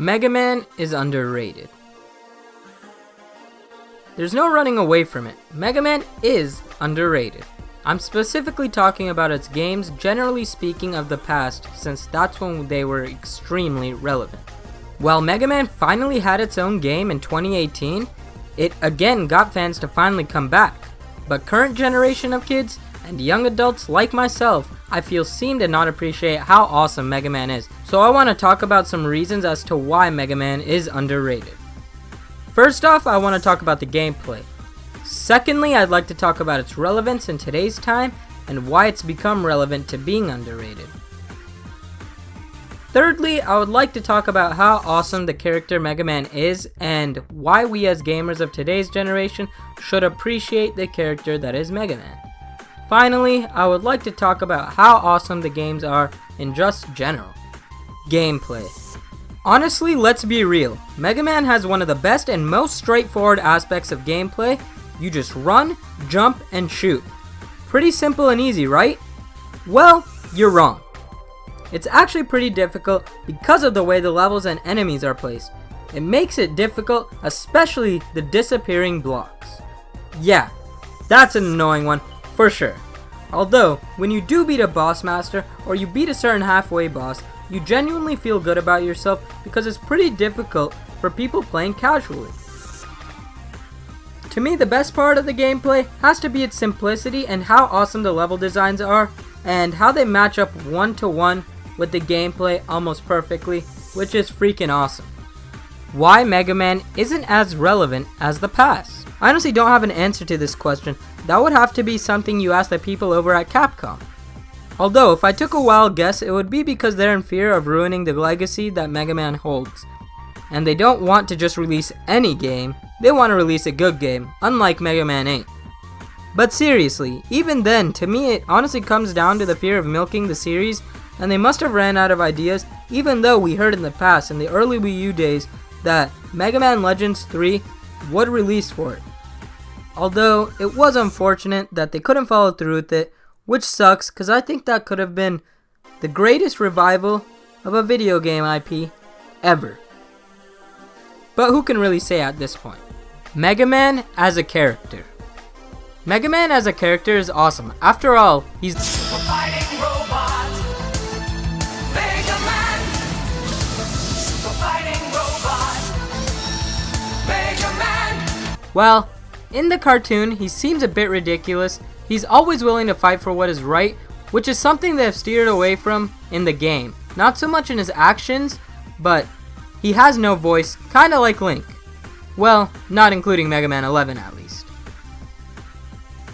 Megaman is underrated. There's no running away from it. Megaman is underrated. I'm specifically talking about its games, generally speaking of the past, since that's when they were extremely relevant. While Megaman finally had its own game in 2018, it again got fans to finally come back. But current generation of kids and young adults like myself, I feel seem to not appreciate how awesome Megaman is. So I want to talk about some reasons as to why Megaman is underrated. First off, I want to talk about the gameplay. Secondly, I'd like to talk about its relevance in today's time and why it's become relevant to being underrated. Thirdly, I would like to talk about how awesome the character Megaman is and why we as gamers of today's generation should appreciate the character that is Megaman. Finally, I would like to talk about how awesome the games are in just general. Gameplay. Honestly, let's be real. Megaman has one of the best and most straightforward aspects of gameplay. You just run, jump, and shoot. Pretty simple and easy, right? Well, you're wrong. It's actually pretty difficult because of the way the levels and enemies are placed. It makes it difficult, especially the disappearing blocks. Yeah, that's an annoying one, for sure. Although, when you do beat a boss master, or you beat a certain halfway boss, you genuinely feel good about yourself because it's pretty difficult for people playing casually. To me, the best part of the gameplay has to be its simplicity and how awesome the level designs are, and how they match up one-to-one with the gameplay almost perfectly, which is freaking awesome. Why Megaman isn't as relevant as the past? I honestly don't have an answer to this question. That would have to be something you ask the people over at Capcom. Although, if I took a wild guess, it would be because they're in fear of ruining the legacy that Megaman holds. And they don't want to just release any game, they want to release a good game, unlike Mega Man 8. But seriously, even then, to me it honestly comes down to the fear of milking the series, and they must have ran out of ideas, even though we heard in the past, in the early Wii U days, that Mega Man Legends 3 would release for it. Although, it was unfortunate that they couldn't follow through with it, which sucks, because I think that could have been the greatest revival of a video game IP ever. But who can really say at this point? Megaman as a character. Megaman as a character is awesome. After all, he's the super fighting robot. Megaman. Super fighting robot. Megaman. Well, in the cartoon, he seems a bit ridiculous. He's always willing to fight for what is right, which is something they have steered away from in the game. Not so much in his actions, but he has no voice, kinda like Link. Well, not including Mega Man 11 at least.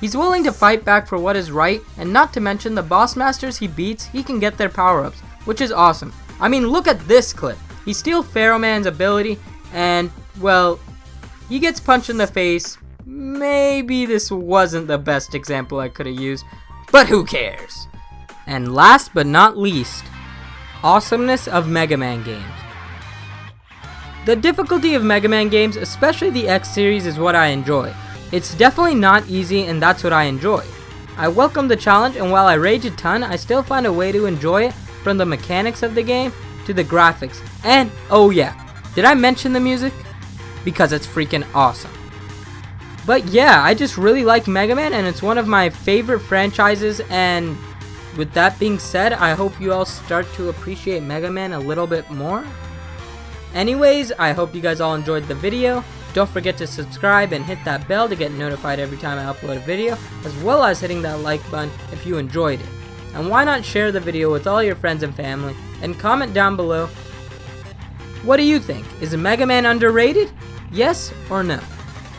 He's willing to fight back for what is right, and not to mention the boss masters he beats, he can get their power-ups, which is awesome. I mean, look at this clip. He steals Pharaoh Man's ability, and, well, he gets punched in the face. Maybe this wasn't the best example I could have used, but who cares? And last but not least, awesomeness of Mega Man games. The difficulty of Mega Man games, especially the X series, is what I enjoy. It's definitely not easy, and that's what I enjoy. I welcome the challenge, and while I rage a ton, I still find a way to enjoy it, from the mechanics of the game to the graphics. And, oh yeah, did I mention the music? Because it's freaking awesome. But yeah, I just really like Mega Man, and it's one of my favorite franchises, and with that being said, I hope you all start to appreciate Mega Man a little bit more. Anyways, I hope you guys all enjoyed the video. Don't forget to subscribe and hit that bell to get notified every time I upload a video, as well as hitting that like button if you enjoyed it. And why not share the video with all your friends and family, and comment down below, what do you think? Is Mega Man underrated? Yes or no?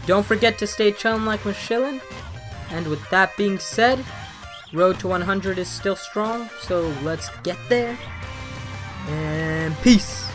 Don't forget to stay chillin' like we're chillin'. And with that being said, road to 100 is still strong, so let's get there. And peace.